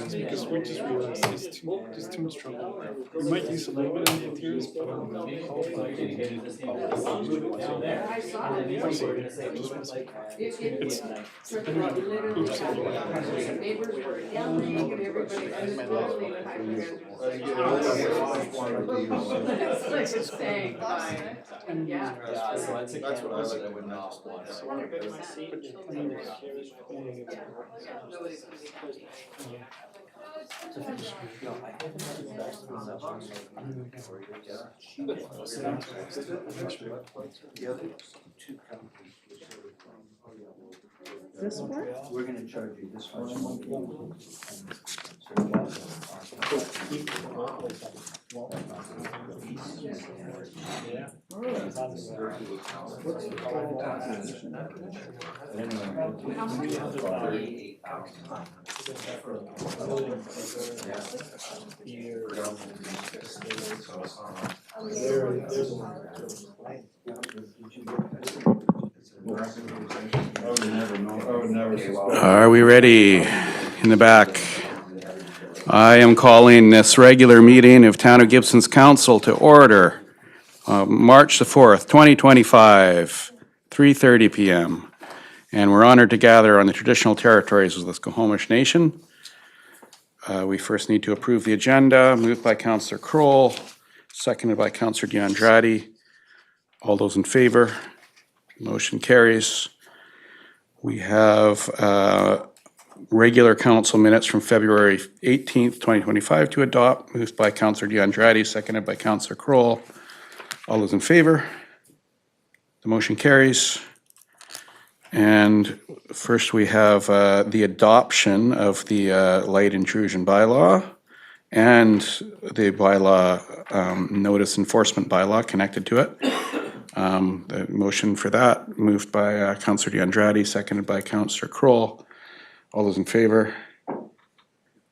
is because we just realized there's too much trouble. We might use a little bit of the interiors, but I don't know how far we can get it. It's depending on oops. Neighbors were yelling and everybody was totally It's like saying bye. Yeah. So that's what I would not want. Yeah, nobody's gonna be happy. This one? We're gonna charge you this much. Are we ready? In the back. I am calling this regular meeting of Town of Gibsons Council to order. March the 4th, 2025, 3:30 p.m. And we're honored to gather on the traditional territories of the Squamish Nation. We first need to approve the agenda, moved by Councillor Kroll, seconded by Councillor DeAndrade. All those in favor? Motion carries. We have regular council minutes from February 18th, 2025 to adopt, moved by Councillor DeAndrade, seconded by Councillor Kroll. All those in favor? The motion carries. And first we have the adoption of the light intrusion bylaw and the bylaw, notice enforcement bylaw connected to it. The motion for that, moved by Councillor DeAndrade, seconded by Councillor Kroll. All those in favor?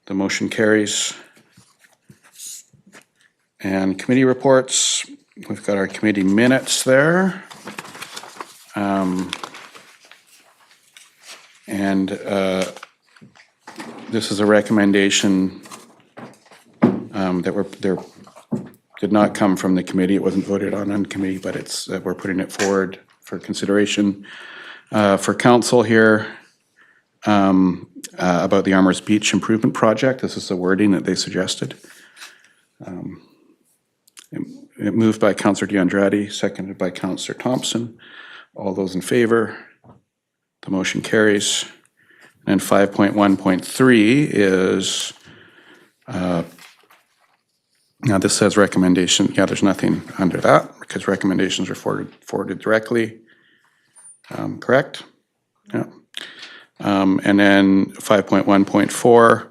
The motion carries. And committee reports, we've got our committee minutes there. This is a recommendation that did not come from the committee. It wasn't voted on committee, but it's we're putting it forward for consideration for council here about the Armours Beach Improvement Project. This is the wording that they suggested. It moved by Councillor DeAndrade, seconded by Councillor Thompson. All those in favor? The motion carries. And 5.1.3 is, now this says recommendation. Yeah, there's nothing under that because recommendations are forwarded directly. Correct? Yeah. And then 5.1.4,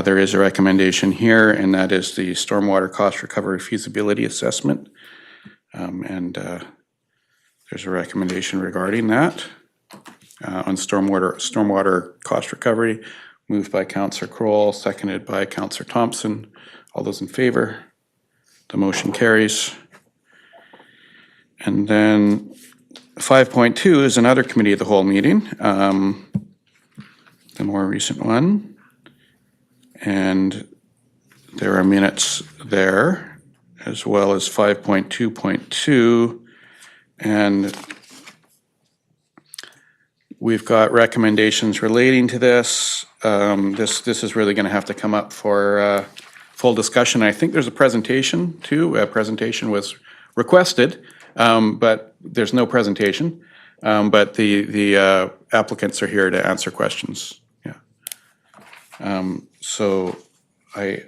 there is a recommendation here, and that is the stormwater cost recovery feasibility assessment. There's a recommendation regarding that on stormwater cost recovery, moved by Councillor Kroll, seconded by Councillor Thompson. All those in favor? The motion carries. And then 5.2 is another committee of the whole meeting, the more recent one. And there are minutes there, as well as 5.2.2. And we've got recommendations relating to this. This is really going to have to come up for full discussion. I think there's a presentation too. A presentation was requested, but there's no presentation. But the applicants are here to answer questions. Yeah. So I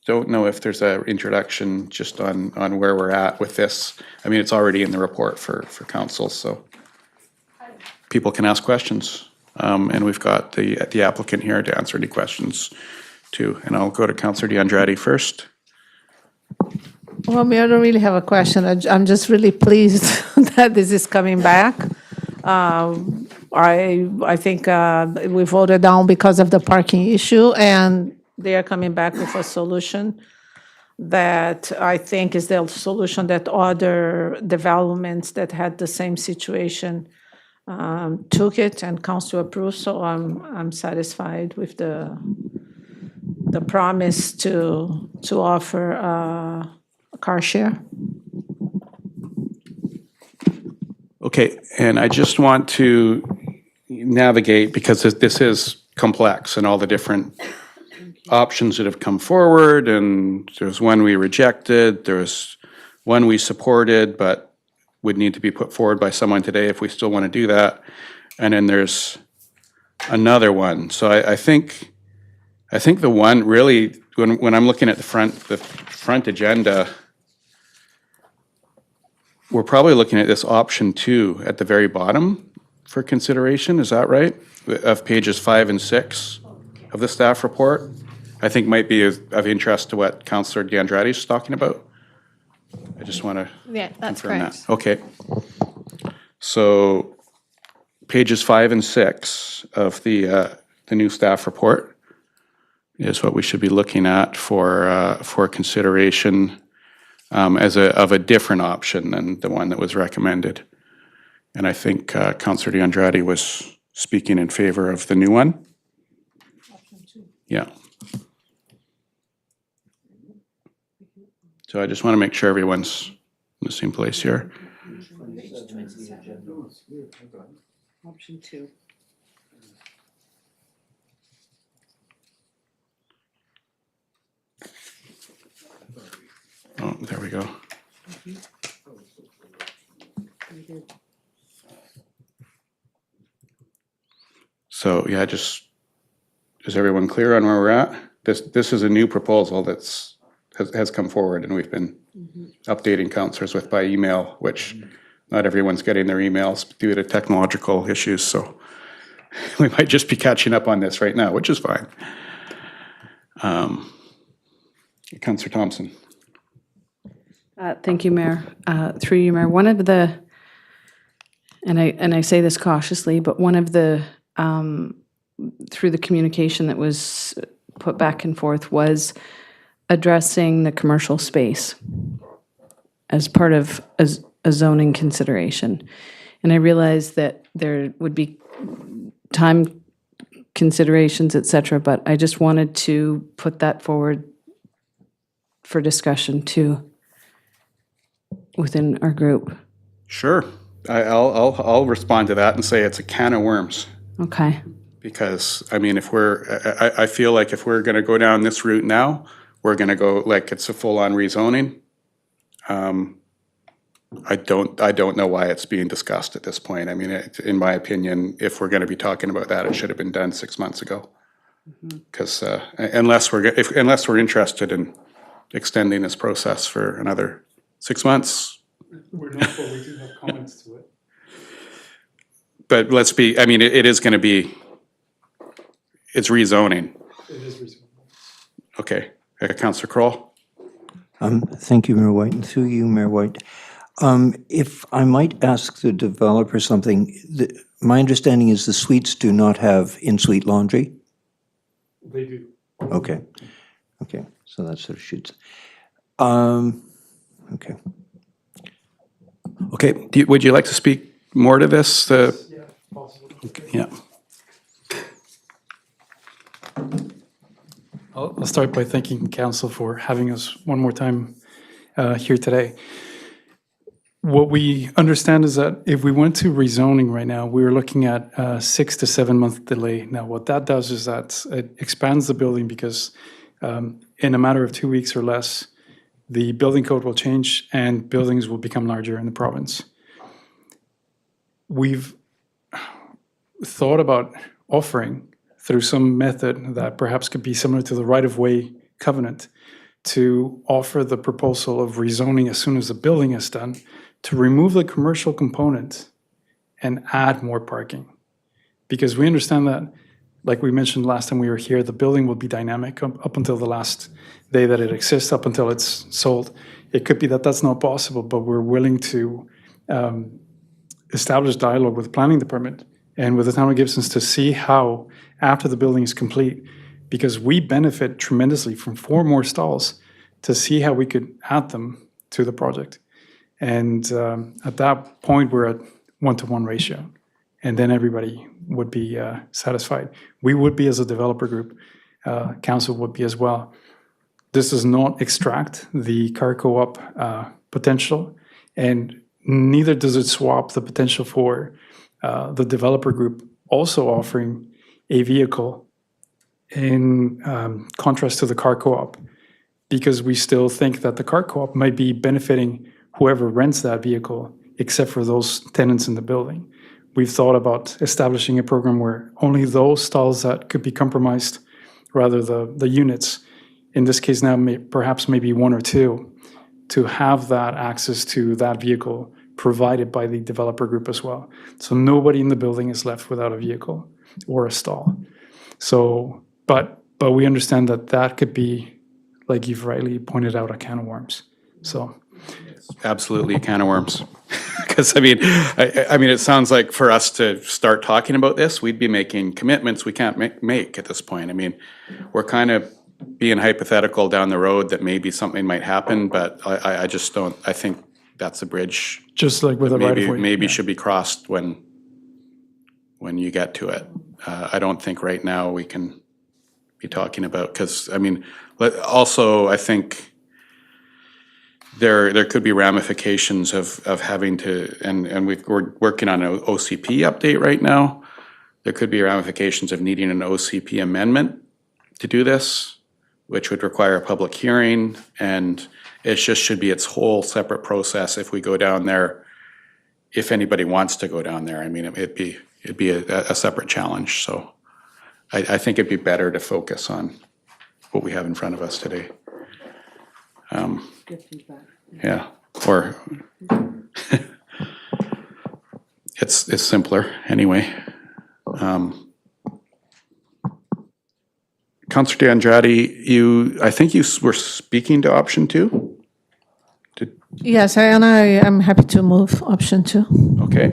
don't know if there's an introduction just on where we're at with this. I mean, it's already in the report for council, so people can ask questions. And we've got the applicant here to answer any questions too. And I'll go to Councillor DeAndrade first. Well, I don't really have a question. I'm just really pleased that this is coming back. I think we voted down because of the parking issue, and they are coming back with a solution that I think is the solution that other developments that had the same situation took it and council approved. So I'm satisfied with the the promise to offer a car share. Okay, and I just want to navigate, because this is complex and all the different options that have come forward, and there's one we rejected, there's one we supported, but would need to be put forward by someone today if we still want to do that. And then there's another one. So I think the one really, when I'm looking at the front agenda, we're probably looking at this option 2 at the very bottom for consideration. Is that right? Of pages 5 and 6 of the staff report, I think might be of interest to what Councillor D'Andrade is talking about. I just want to Yeah, that's confirm correct. that. Okay. So pages 5 and 6 of the new staff report is what we should be looking at for consideration of a different option than the one that was recommended. And I think Councillor D'Andrade was speaking in favor of the new one. Yeah. So I just want to make sure everyone's in the same place here. Option 2. Oh, there we go. So, yeah, is everyone clear on where we're at? This is a new proposal has come forward, and we've been updating councillors with by email, which not everyone's getting their emails due to technological issues, so we might just be catching up on this right now, which is fine. Councillor Thompson. Thank you, Mayor. Through you, Mayor, one of the, and I say this cautiously, but one of the, through the communication that was put back and forth was addressing the commercial space as part of a zoning consideration. And I realized that there would be time considerations, et cetera, but I just wanted to put that forward for discussion too within our group. Sure. I'll respond to that and say it's a can of worms. Okay. Because, I mean, I feel like if we're gonna go down this route now, we're gonna go, like, it's a full-on rezoning. I don't know why it's being discussed at this point. I mean, in my opinion, if we're gonna be talking about that, it should have been done 6 months ago. Because unless we're interested in extending this process for another 6 months. We're not, but we do have comments to it. But I mean, it is gonna be, it's rezoning. It is reasonable. Okay, Councillor Kroll? Thank you, Mayor White, and through you, Mayor White. If I might ask the developer something, my understanding is the suites do not have in-suite laundry? They do. Okay, so that sort of shoots. Okay. Okay, would you like to speak more to this? Yeah, possible. Yeah. I'll start by thanking council for having us one more time here today. What we understand is that if we went to rezoning right now, we're looking at a 6 to 7 month delay. Now, what that does is that it expands the building because in a matter of 2 weeks or less, the building code will change and buildings will become larger in the province. We've thought about offering through some method that perhaps could be similar to the right-of-way covenant to offer the proposal of rezoning as soon as the building is done to remove the commercial component and add more parking. Because we understand that, like we mentioned last time we were here, the building will be dynamic up until the last day that it exists, up until it's sold. It could be that that's not possible, but we're willing to establish dialogue with the planning department and with the town of Gibsons to see how, after the building is complete, because we benefit tremendously from 4 more stalls, to see how we could add them to the project. And at that point, we're at 1-to-1 ratio, and then everybody would be satisfied. We would be, as a developer group, council would be as well. This does not extract the car co-op potential, and neither does it swap the potential for the developer group also offering a vehicle in contrast to the car co-op, because we still think that the car co-op might be benefiting whoever rents that vehicle, except for those tenants in the building. We've thought about establishing a program where only those stalls that could be compromised, rather the units, in this case now perhaps maybe one or two, to have that access to that vehicle provided by the developer group as well. So nobody in the building is left without a vehicle or a stall. So, but we understand that that could be, like you've rightly pointed out, a can of worms. So, Absolutely a can of worms. Because, I mean, it sounds like for us to start talking about this, we'd be making commitments we can't make at this point. I mean, we're kind of being hypothetical down the road that maybe something might happen, but I just don't, I think that's a bridge just like with a right of way. maybe should be crossed when you get to it. I don't think right now we can be talking about, because, I mean, also, I think there could be ramifications of having to, and we're working on an OCP update right now. There could be ramifications of needing an OCP amendment to do this, which would require a public hearing, and it just should be its whole separate process if we go down there, if anybody wants to go down there. I mean, it'd be a separate challenge, so I think it'd be better to focus on what we have in front of us today. Yeah, or it's simpler anyway. Councillor D'Andrade, I think you were speaking to option 2? Yes, and I am happy to move option 2. Okay.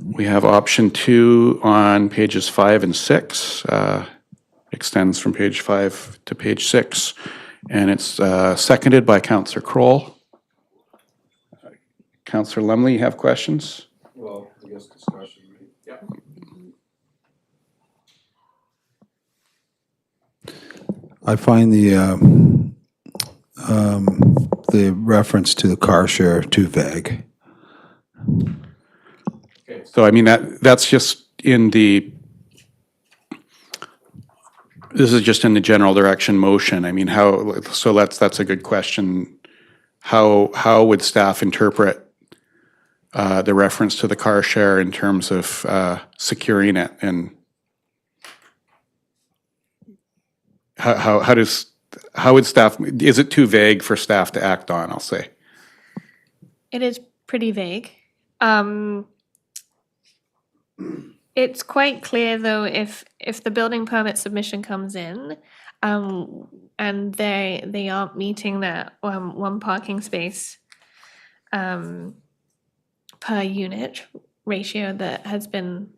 We have option 2 on pages 5 and 6. Extends from page 5 to page 6. And it's seconded by Councillor Kroll. Councillor Lumley, you have questions? Well, I guess discussion. Yeah. I find the reference to the car share too vague. So, I mean, that's just in the, this is just in the general direction motion. I mean, so that's a good question. How would staff interpret the reference to the car share in terms of securing it, and how would staff, is it too vague for staff to act on, I'll say? It is pretty vague. It's quite clear, though, if the building permit submission comes in, and they aren't meeting that one parking space per unit ratio that has been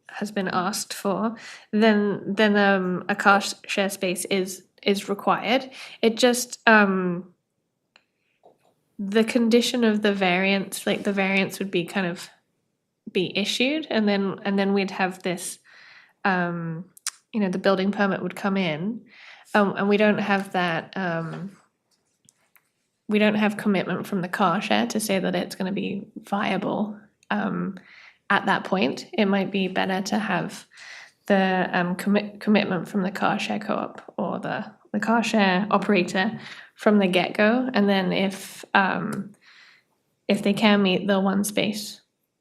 asked for, then a car share space is required. It just the condition of the variance, like the variance would be kind of be issued, and then we'd have this, the building permit would come in, and we don't have that, we don't have commitment from the car share to say that it's going to be viable at that point. It might be better to have the commitment from the car share co-op or the car share operator from the get-go, and then if they can meet the one space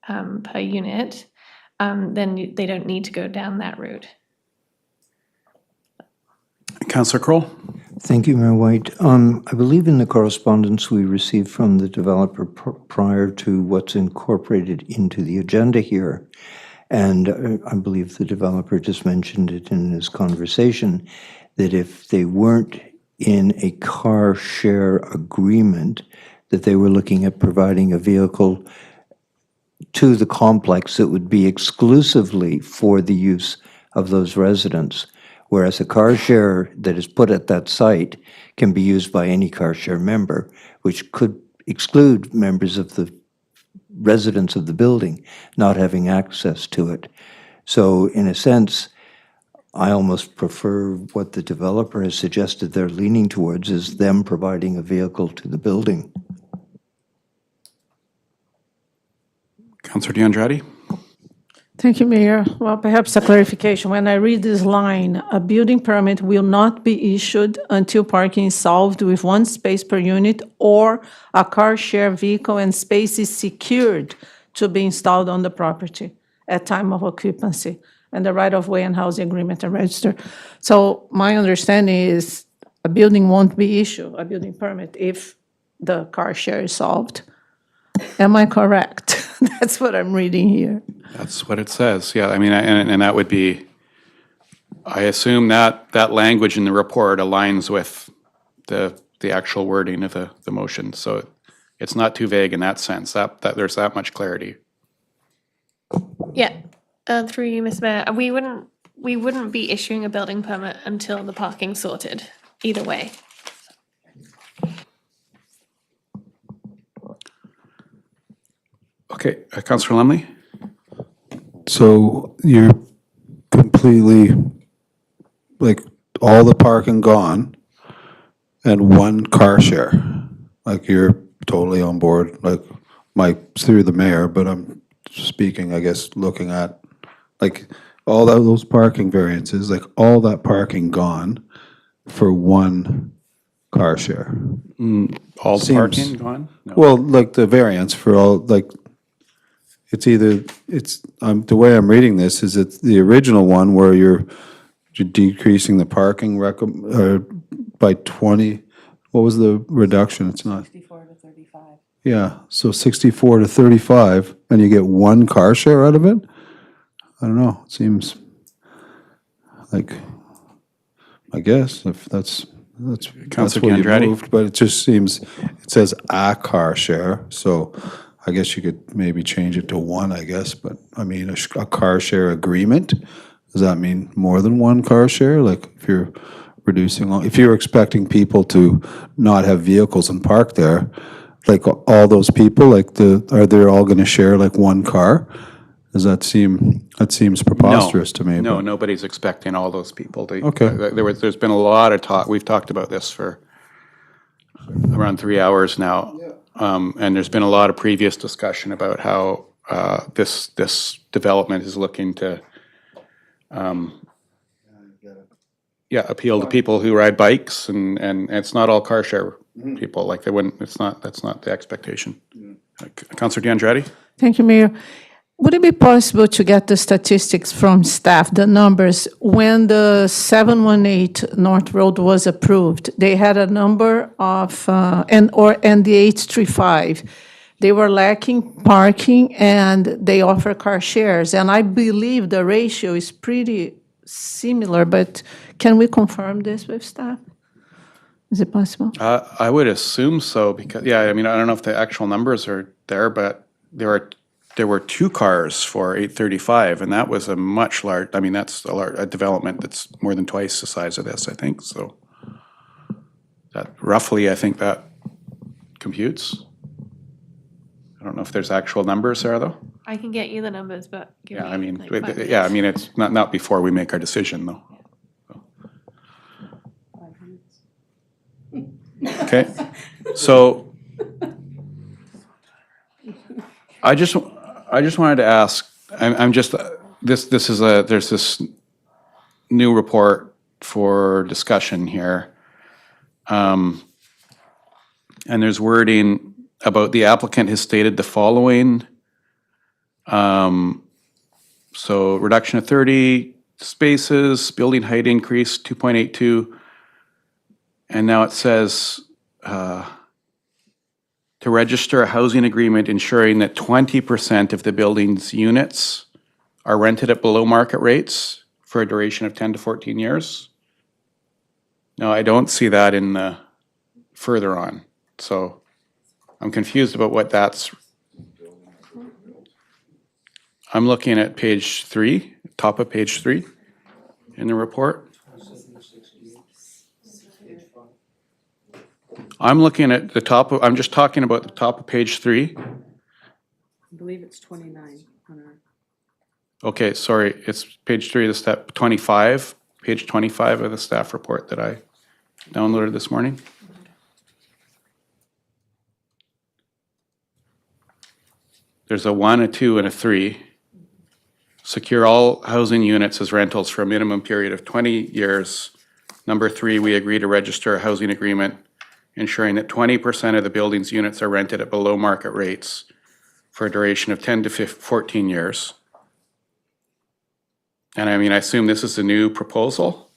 per unit, then they don't need to go down that route. Councillor Kroll? Thank you, Mayor White. I believe in the correspondence we received from the developer prior to what's incorporated into the agenda here, and I believe the developer just mentioned it in his conversation, that if they weren't in a car share agreement, that they were looking at providing a vehicle to the complex that would be exclusively for the use of those residents, whereas a car share that is put at that site can be used by any car share member, which could exclude members of the residents of the building not having access to it. So in a sense, I almost prefer what the developer has suggested they're leaning towards is them providing a vehicle to the building. Councillor DeAndretti? Thank you, Mayor. Well, perhaps a clarification. When I read this line, a building permit will not be issued until parking is solved with one space per unit or a car share vehicle and space is secured to be installed on the property at time of occupancy, and the right-of-way and housing agreement are registered. So my understanding is a building won't be issued, a building permit, if the car share is solved. Am I correct? That's what I'm reading here. That's what it says, yeah, I mean, and that would be, I assume that language in the report aligns with the actual wording of the motion, so it's not too vague in that sense, that there's that much clarity. Yeah, through you, Mr. Mayor, we wouldn't be issuing a building permit until the parking's sorted, either way. Okay, Councillor Lumley? So you're completely, like, all the parking gone and one car share. Like, you're totally on board, like, Mike's through the mayor, but I'm speaking, I guess, looking at, like, all those parking variances, like, all that parking gone for one car share. All the Seems- parking gone? No. Well, like, the variance for all, like, it's either, it's, the way I'm reading this is it's the original one where you're decreasing the parking by 20, what was the reduction? It's not. 64 to 35. Yeah, so 64 to 35, and you get one car share out of it? I don't know, it seems like, I guess, if that's Councillor what you Gandretti? moved, but it just seems, it says a car share, so I guess you could maybe change it to one, I guess, but, I mean, a car share agreement, does that mean more than one car share? Like, if you're reducing, if you're expecting people to not have vehicles and park there, like, all those people, like, are they all gonna share, like, one car? That seems preposterous to me. No, but- nobody's expecting all those people to. Okay. There's been a lot of talk, we've talked about this for around 3 hours now. And there's been a lot of previous discussion about how this development is looking to appeal to people who ride bikes, and it's not all car share people, like, they wouldn't, that's not the expectation. Councillor DeAndretti? Thank you, Mayor. Would it be possible to get the statistics from staff, the numbers? When the 718 North Road was approved, they had a number of, and the 835, they were lacking parking and they offer car shares. And I believe the ratio is pretty similar, but can we confirm this with staff? Is it possible? I would assume so, because, yeah, I mean, I don't know if the actual numbers are there, but there were two cars for 835, and that was a much large, I mean, that's a development that's more than twice the size of this, I think, so. That roughly, I think that computes. I don't know if there's actual numbers there, though. I can get you the numbers, but give Yeah, me I mean, like 5 minutes. yeah, I mean, it's not before we make our decision, though. Okay, so I just wanted to ask, I'm just, this is there's this new report for discussion here. And there's wording about the applicant has stated the following. So reduction of 30 spaces, building height increase 2.82. And now it says to register a housing agreement ensuring that 20% of the building's units are rented at below market rates for a duration of 10 to 14 years. No, I don't see that in the further on. So I'm confused about what that's. I'm looking at page 3, top of page 3 in the report. I'm looking at the top of, I'm just talking about the top of page 3. I believe it's 29 on our. Okay, sorry, it's page 3, the step 25. page 25 of the staff report that I downloaded this morning. There's a 1, a 2, and a 3. Secure all housing units as rentals for a minimum period of 20 years. Number 3, we agree to register a housing agreement ensuring that 20% of the building's units are rented at below market rates for a duration of 10 to 14 years. And I mean, I assume this is a new proposal,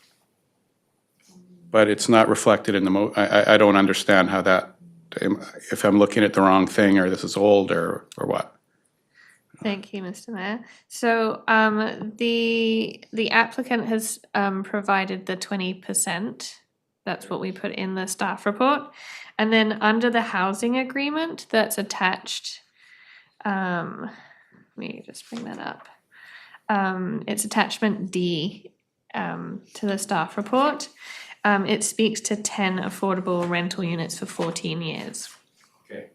but it's not reflected in the I don't understand how that, if I'm looking at the wrong thing, or this is old, or what. Thank you, Mr. Mayor. So the applicant has provided the 20%. That's what we put in the staff report. And then under the housing agreement that's attached, let me just bring that up. It's attachment D to the staff report. It speaks to 10 affordable rental units for 14 years. Okay.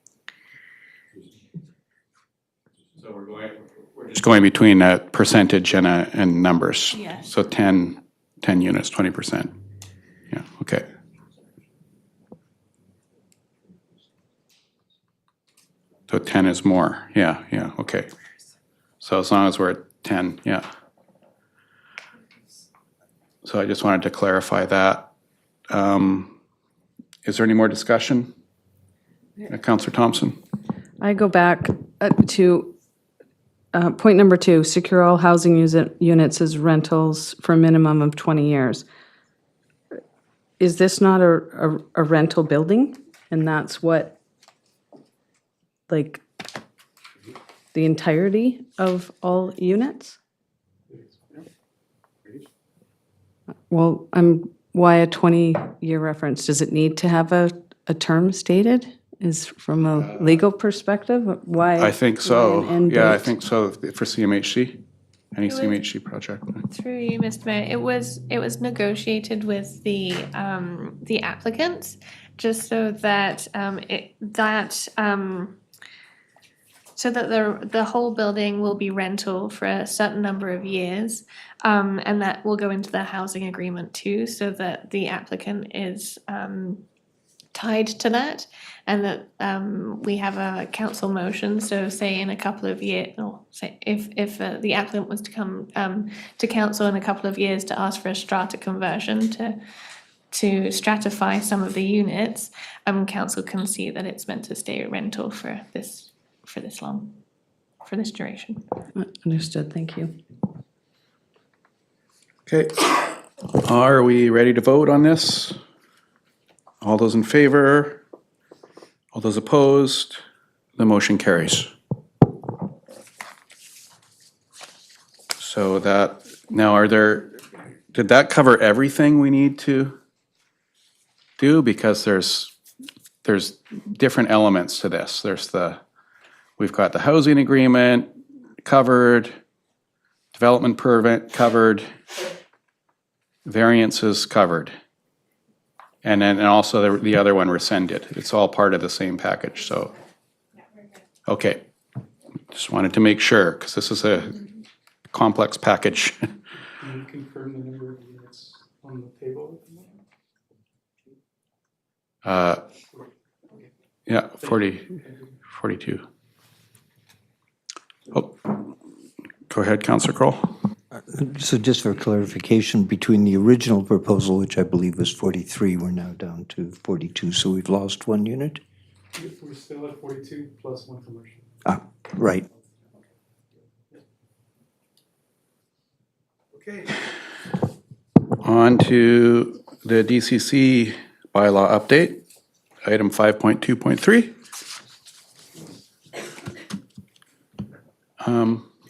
So we're just going between a percentage and numbers. Yes. So 10 units, 20%. Yeah, okay. So 10 is more, yeah, okay. So as long as we're at 10, yeah. So I just wanted to clarify that. Is there any more discussion? Councillor Thompson? I go back to point number 2, secure all housing units as rentals for a minimum of 20 years. Is this not a rental building? And that's what, like, the entirety of all units? Well, why a 20-year reference? Does it need to have a term stated? Is from a legal perspective? Why? I think so, why an end yeah, I date? think so for CMHC, any was- CMHC project. Through you, Mr. Mayor, it was negotiated with the applicants just so that so that the whole building will be rental for a certain number of years, and that will go into the housing agreement too, so that the applicant is tied to that, and that we have a council motion. So say in a couple of years, or say if the applicant was to come to council in a couple of years to ask for a strata conversion to stratify some of the units, council can see that it's meant to stay rental for this long, for this duration. Understood, thank you. Okay, are we ready to vote on this? All those in favor? All those opposed? The motion carries. So that, now did that cover everything we need to do? Because there's different elements to this. We've got the housing agreement covered, development permit covered, variances covered. And also the other one rescinded. It's all part of the same package, so. Okay, just wanted to make sure, because this is a complex package. Can you confirm the number of units on the table? Yeah, 42. Oh, go ahead, Councillor Kroll. So just for clarification, between the original proposal, which I believe was 43, we're now down to 42, so we've lost 1 unit? We're still at 42 plus 1 commercial. Ah, right. Okay. On to the DCC bylaw update, item 5.2.3.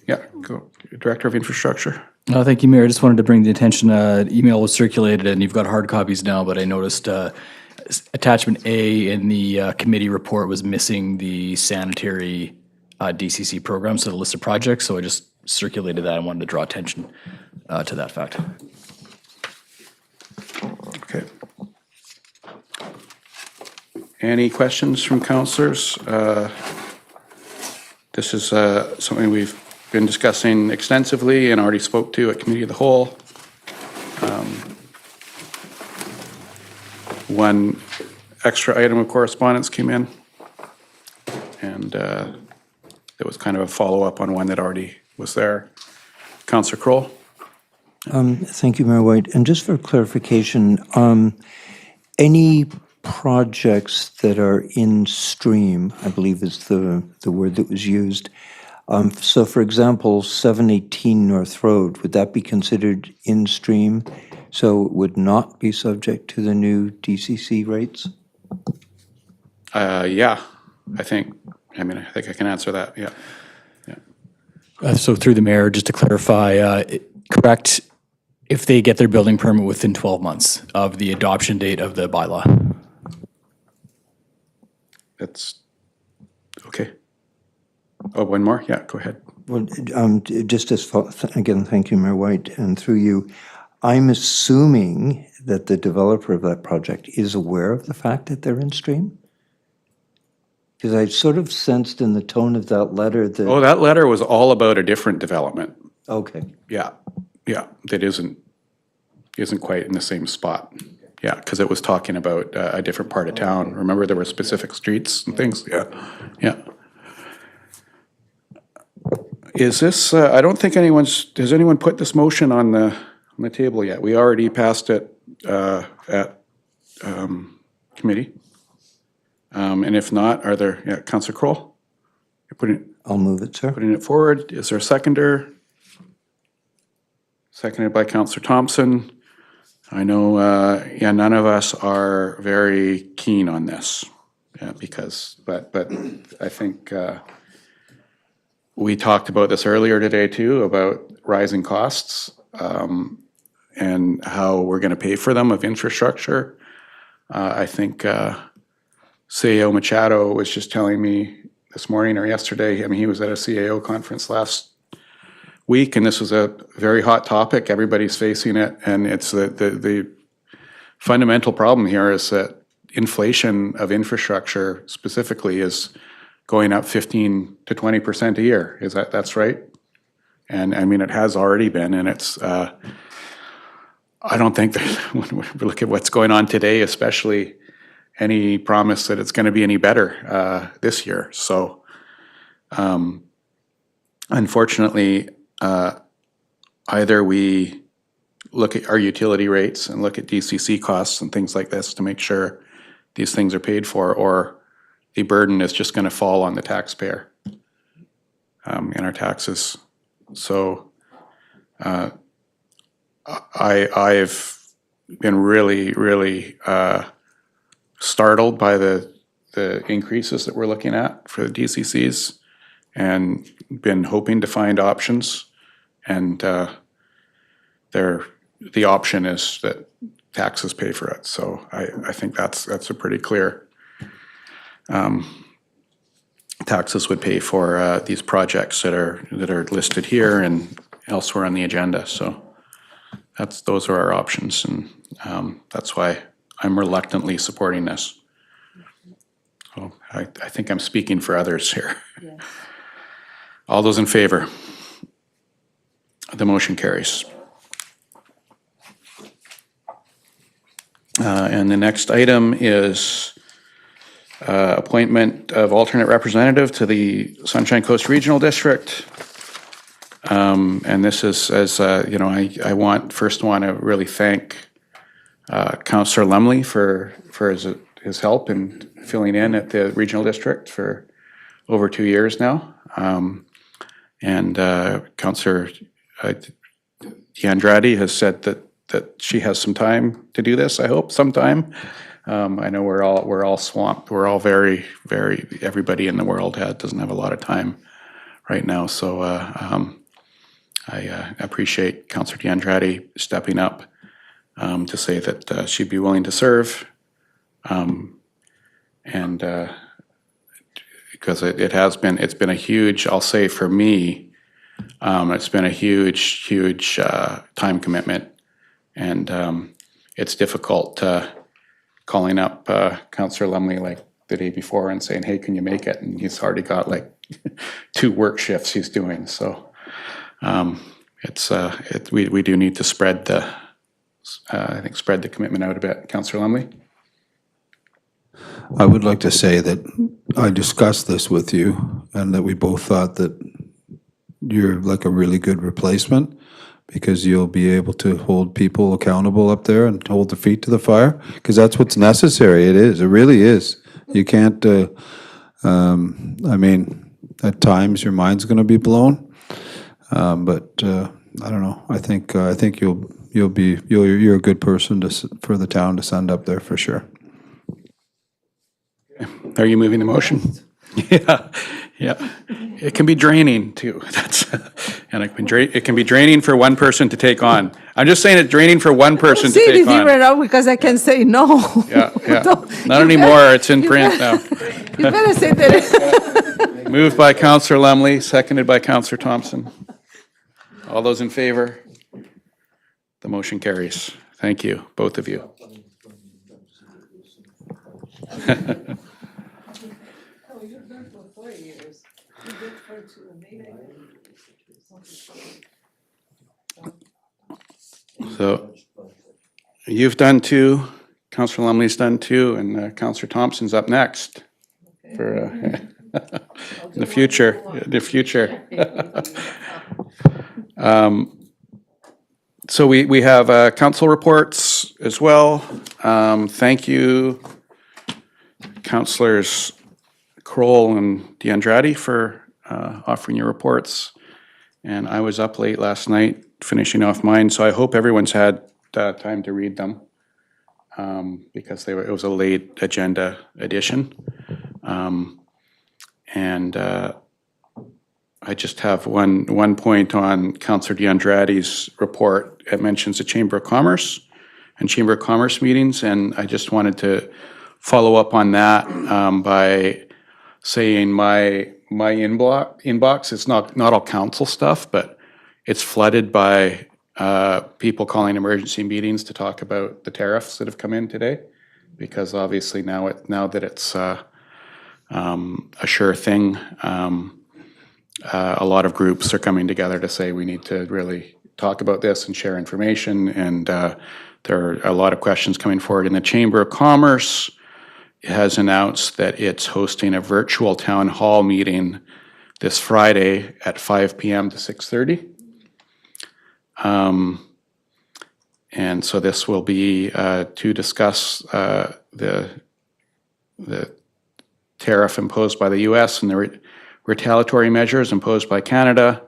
Yeah, go, Director of Infrastructure. Thank you, Mayor. I just wanted to bring the attention, email was circulated and you've got hard copies now, but I noticed attachment A in the committee report was missing the sanitary DCC program, so the list of projects, so I just circulated that and wanted to draw attention to that fact. Okay. Any questions from councillors? This is something we've been discussing extensively and already spoke to at Committee of the Whole. one extra item of correspondence came in. And it was kind of a follow-up on one that already was there. Councillor Kroll? Thank you, Mayor White. And just for clarification, any projects that are in stream, I believe is the word that was used. So for example, 718 North Road, would that be considered in stream? So it would not be subject to the new DCC rates? Yeah, I think I can answer that, yeah. So through the mayor, just to clarify, correct, if they get their building permit within 12 months of the adoption date of the bylaw. That's, okay. Oh, one more? Yeah, go ahead. Well, just as, again, thank you, Mayor White, and through you, I'm assuming that the developer of that project is aware of the fact that they're in stream? Because I sort of sensed in the tone of that letter that... Oh, that letter was all about a different development. Okay. Yeah, that isn't quite in the same spot. Yeah, because it was talking about a different part of town. Remember, there were specific streets and things? Yeah. Is this, I don't think has anyone put this motion on the table yet? We already passed it at committee. And if not, are there, yeah, Councillor Kroll? You're I'll move it, sir. putting it forward. Is there a seconder? Seconded by Councillor Thompson. I know, none of us are very keen on this, but I think we talked about this earlier today too, about rising costs and how we're going to pay for them of infrastructure. I think CAO Machado was just telling me this morning or yesterday, he was at a CAO conference last week, and this was a very hot topic. Everybody's facing it, and it's the fundamental problem here is that inflation of infrastructure specifically is going up 15 to 20% a year. That's right? And it has already been, and it's I don't think that when we look at what's going on today, especially any promise that it's going to be any better this year. So unfortunately, either we look at our utility rates and look at DCC costs and things like this to make sure these things are paid for, or the burden is just going to fall on the taxpayer in our taxes. So I've been really startled by the increases that we're looking at for the DCCs, and been hoping to find options. And the option is that taxes pay for it. So I think that's a pretty clear. Taxes would pay for these projects that are listed here and elsewhere on the agenda. So those are our options, and that's why I'm reluctantly supporting this. So I think I'm speaking for others here. Yes. All those in favor? The motion carries. And the next item is appointment of alternate representative to the Sunshine Coast Regional District. And this is, as I want to really thank Councillor Lumley for his help in filling in at the regional district for over 2 years now. And Councillor Andrade has said that she has some time to do this, I hope, sometime. I know we're all swamped. We're all very, everybody in the world doesn't have a lot of time right now. So I appreciate Councillor Andrade stepping up to say that she'd be willing to serve. And because it's been a huge, I'll say for me, it's been a huge time commitment. And it's difficult calling up Councillor Lumley like the day before and saying, hey, can you make it? And he's already got like 2 work shifts he's doing. So we do need to spread the commitment out a bit. Councillor Lumley? I would like to say that I discussed this with you and that we both thought that you're like a really good replacement because you'll be able to hold people accountable up there and hold their feet to the fire, because that's what's necessary. It is. It really is. You can't, I mean, at times your mind's going to be blown, but I don't know. I think you're a good person for the town to send up there for sure. Are you moving the motion? Yeah, yeah. It can be draining too. And it can be draining for one person to take on. I'm just saying it's draining for one person to See take the viewer on. now because I can say no. Yeah, yeah. Don't- Not you anymore. It's in print now. You better say that. Moved by Counselor Lumley, seconded by Counselor Thompson. All those in favor? The motion carries. Thank you, both of you. So you've done two, Counselor Lumley's done two, and Counselor Thompson's up next for in the future. So we have council reports as well. Thank you, Councilors Kroll and DeAndrade, for offering your reports. And I was up late last night finishing off mine, so I hope everyone's had time to read them, because it was a late agenda edition. And I just have one point on Councillor DeAndrade's report. It mentions the Chamber of Commerce and Chamber of Commerce meetings, and I just wanted to follow up on that by saying my inbox, it's not all council stuff, but it's flooded by people calling emergency meetings to talk about the tariffs that have come in today, because obviously now that it's a sure thing, a lot of groups are coming together to say we need to really talk about this and share information, and there are a lot of questions coming forward. And the Chamber of Commerce has announced that it's hosting a virtual town hall meeting this Friday at 5 p.m. to 6:30. And so this will be to discuss the tariff imposed by the U.S. and the retaliatory measures imposed by Canada.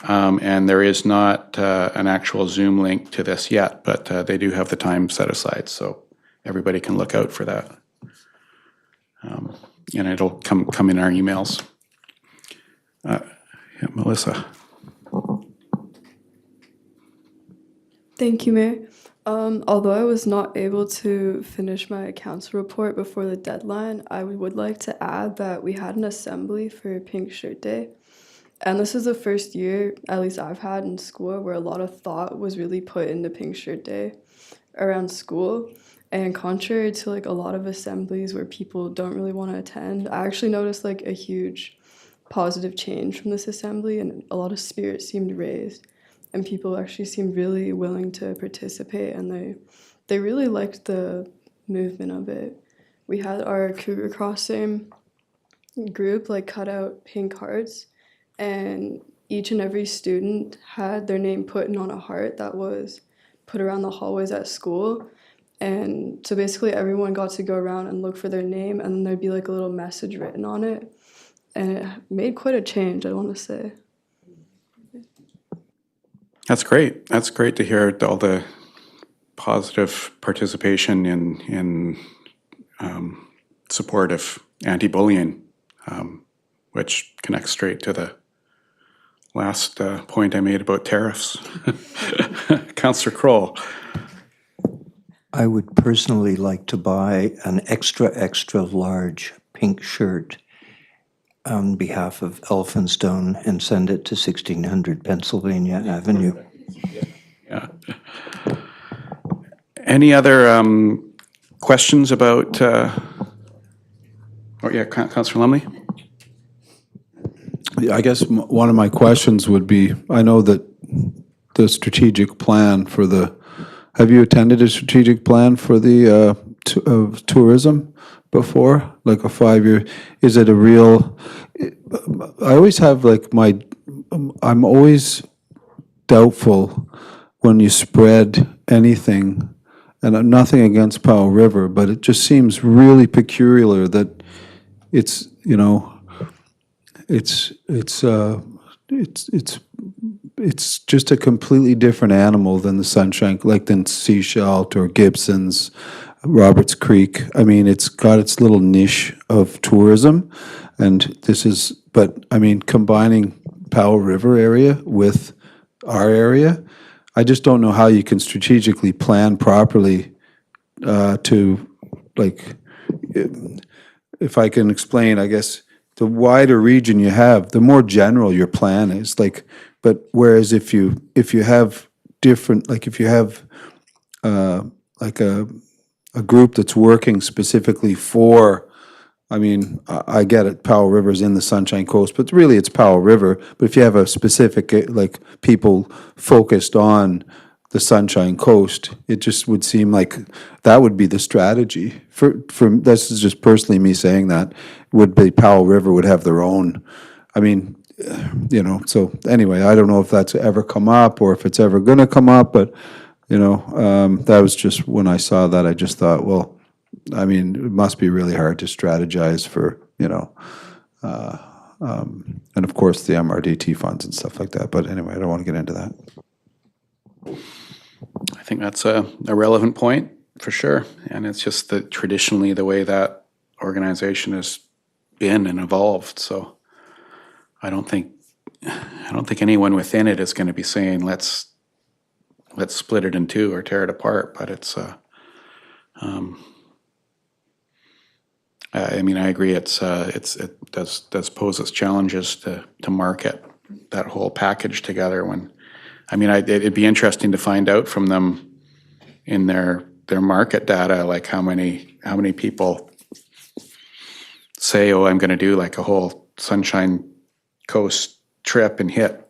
And there is not an actual Zoom link to this yet, but they do have the time set aside, so everybody can look out for that. And it'll come in our emails. Yeah, Melissa. Thank you, Mayor. Although I was not able to finish my council report before the deadline, I would like to add that we had an assembly for Pink Shirt Day. And this is the first year, at least I've had in school, where a lot of thought was really put into Pink Shirt Day around school. And contrary to like a lot of assemblies where people don't really want to attend, I actually noticed like a huge positive change from this assembly, and a lot of spirit seemed raised. And people actually seemed really willing to participate, and they really liked the movement of it. We had our Cougar Crossing group like cut out pink hearts, and each and every student had their name put in on a heart that was put around the hallways at school. And so basically everyone got to go around and look for their name, and then there'd be like a little message written on it. And it made quite a change, I want to say. That's great. That's great to hear all the positive participation in support of anti-bullying, which connects straight to the last point I made about tariffs. Councillor Kroll. I would personally like to buy an extra large pink shirt on behalf of Elphinstone and send it to 1600 Pennsylvania Avenue. Yeah. Any other questions about, Councillor Lumley? I guess one of my questions would be, I know that the strategic plan for have you attended a strategic plan for the tourism before, like a 5-year? Is it a real, I always have like I'm always doubtful when you spread anything, and I'm nothing against Powell River, but it just seems really peculiar that it's, it's just a completely different animal than the Sunshine, like than Seashell or Gibsons, Roberts Creek. I mean, it's got its little niche of tourism, and this is, but I mean, combining Powell River area with our area, I just don't know how you can strategically plan properly to, like, if I can explain, I guess, the wider region you have, the more general your plan is. Like, but whereas if you have different, like if you have like a group that's working specifically for, I mean, I get it, Powell River's in the Sunshine Coast, but really it's Powell River. But if you have a specific, like, people focused on the Sunshine Coast, it just would seem like that would be the strategy. For this is just personally me saying that, would be Powell River would have their own, I mean, so anyway, I don't know if that's ever come up or if it's ever gonna come up, but, that was just, when I saw that, I just thought, well, I mean, it must be really hard to strategize for, and of course the MRDT funds and stuff like that. But anyway, I don't want to get into that. I think that's a relevant point for sure. And it's just that traditionally the way that organization has been and evolved. So I don't think anyone within it is going to be saying, let's split it in two or tear it apart. But it's, I mean, I agree. It does pose its challenges to market that whole package together. When, I mean, it'd be interesting to find out from them in their market data, like how many people say, oh, I'm going to do like a whole Sunshine Coast trip and hit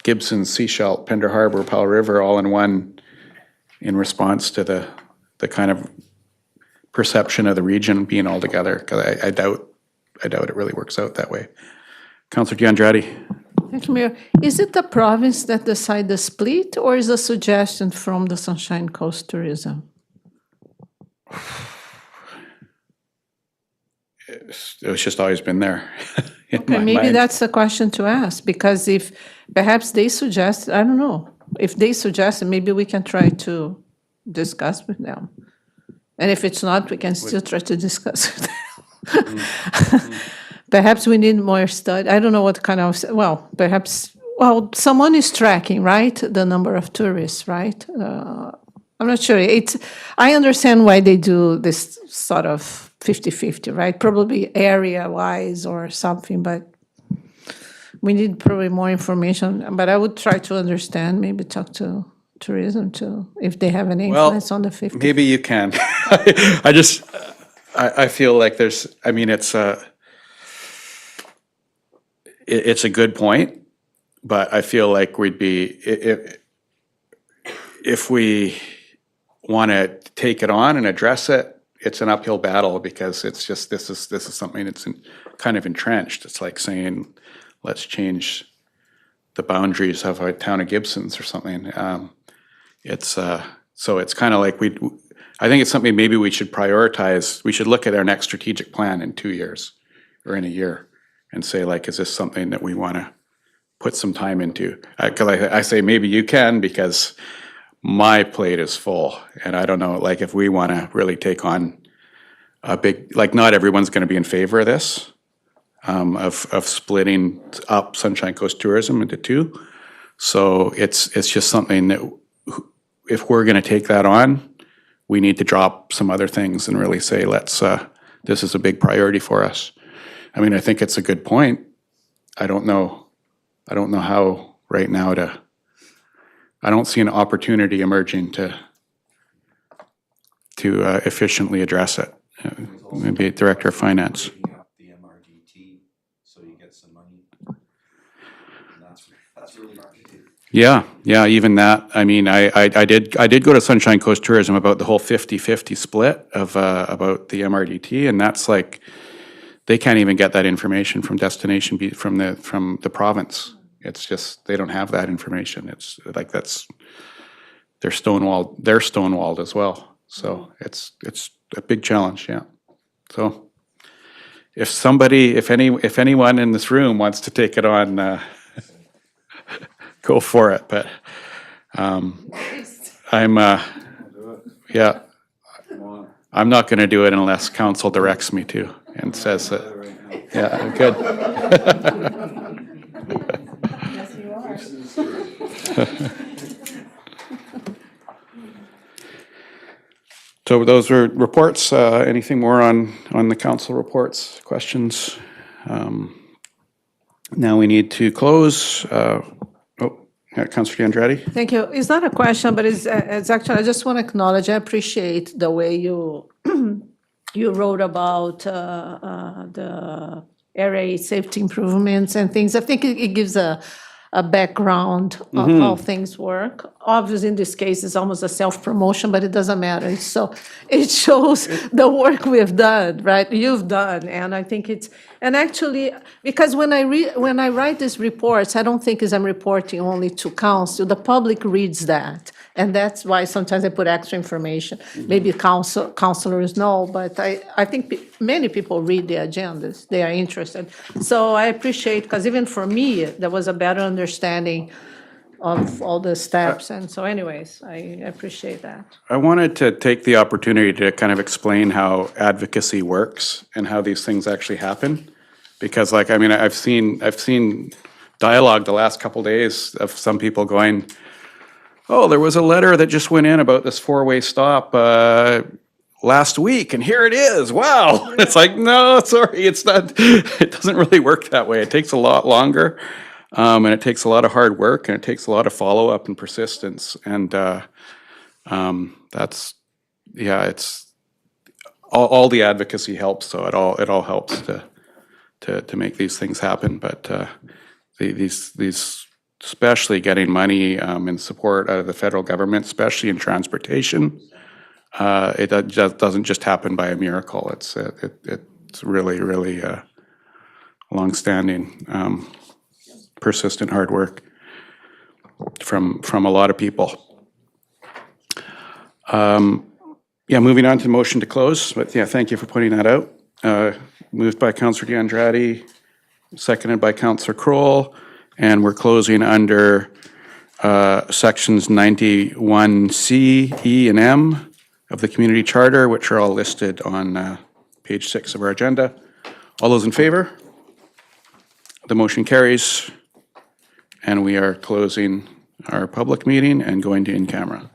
Gibsons, Seashell, Pender Harbor, Powell River all in one, in response to the kind of perception of the region being all together. Because I doubt it really works out that way. Councillor D'Andrade. Thank you, Mayor. Is it the province that decide the split, or is a suggestion from the Sunshine Coast Tourism? It was just always been there. Okay, maybe that's the question to ask, because if perhaps they suggest, I don't know, if they suggest, maybe we can try to discuss with them. And if it's not, we can still try to discuss with them. Perhaps we need more study. I don't know what kind of, someone is tracking, right? The number of tourists, right? I'm not sure. I understand why they do this sort of 50-50, right? Probably area-wise or something, but we need probably more information. But I would try to understand, maybe talk to tourism too, if they have any influence on the 50. Maybe you can. I feel like there's, I mean, it's a good point, but I feel like we'd be, if we want to take it on and address it, it's an uphill battle, because it's just, this is something that's kind of entrenched. It's like saying, let's change the boundaries of a town of Gibsons or something. So it's kind of like I think it's something maybe we should prioritize. We should look at our next strategic plan in 2 years or in a year and say, like, is this something that we want to put some time into? Because I say maybe you can, because my plate is full, and I don't know, like, if we want to really take on a big, like, not everyone's going to be in favor of this, of splitting up Sunshine Coast Tourism into two. So it's just something that, if we're going to take that on, we need to drop some other things and really say, this is a big priority for us. I mean, I think it's a good point. I don't know how right now I don't see an opportunity emerging to efficiently address it. Maybe Director of Finance. The MRDT, so you get some money. And that's really hard to do. Yeah, yeah, even that. I mean, I did go to Sunshine Coast Tourism about the whole 50-50 split of, about the MRDT, and that's like, they can't even get that information from Destination from the province. It's just, they don't have that information. It's like, they're stonewalled as well. So it's a big challenge, yeah. So if anyone in this room wants to take it on, go for it, but I'm not going to do it unless council directs me to and says that. Yeah, good. Yes, you are. So those were reports. Anything more on the council reports, questions? Now we need to close. Councillor Andretti? Thank you. It's not a question, but it's actually, I just want to acknowledge, I appreciate the way you wrote about the area safety improvements and things. I think it gives a background of how things work. Obviously, in this case, it's almost a self-promotion, but it doesn't matter. So it shows the work we've done, right? You've done, and I think it's, and actually, because when I write these reports, I don't think I'm reporting only to council. The public reads that, and that's why sometimes I put extra information. Maybe councilors know, but I think many people read the agendas. They are interested. So I appreciate, because even for me, there was a better understanding of all the steps. And so anyways, I appreciate that. I wanted to take the opportunity to kind of explain how advocacy works and how these things actually happen. Because like, I mean, I've seen dialogue the last couple days of some people going, oh, there was a letter that just went in about this four-way stop last week, and here it is. Wow. It's like, no, sorry, it's not, it doesn't really work that way. It takes a lot longer, and it takes a lot of hard work, and it takes a lot of follow-up and persistence. And that's, yeah, it's, all the advocacy helps, so it all helps to make these things happen. But these especially getting money and support out of the federal government, especially in transportation, it doesn't just happen by a miracle. It's really, really long-standing, persistent hard work from a lot of people. Yeah, moving on to motion to close. But yeah, thank you for pointing that out. Moved by Councillor D'Andrade, seconded by Councillor Kroll, and we're closing under sections 91C, E, and M of the Community Charter, which are all listed on page 6 of our agenda. All those in favor? The motion carries, and we are closing our public meeting and going to in-camera.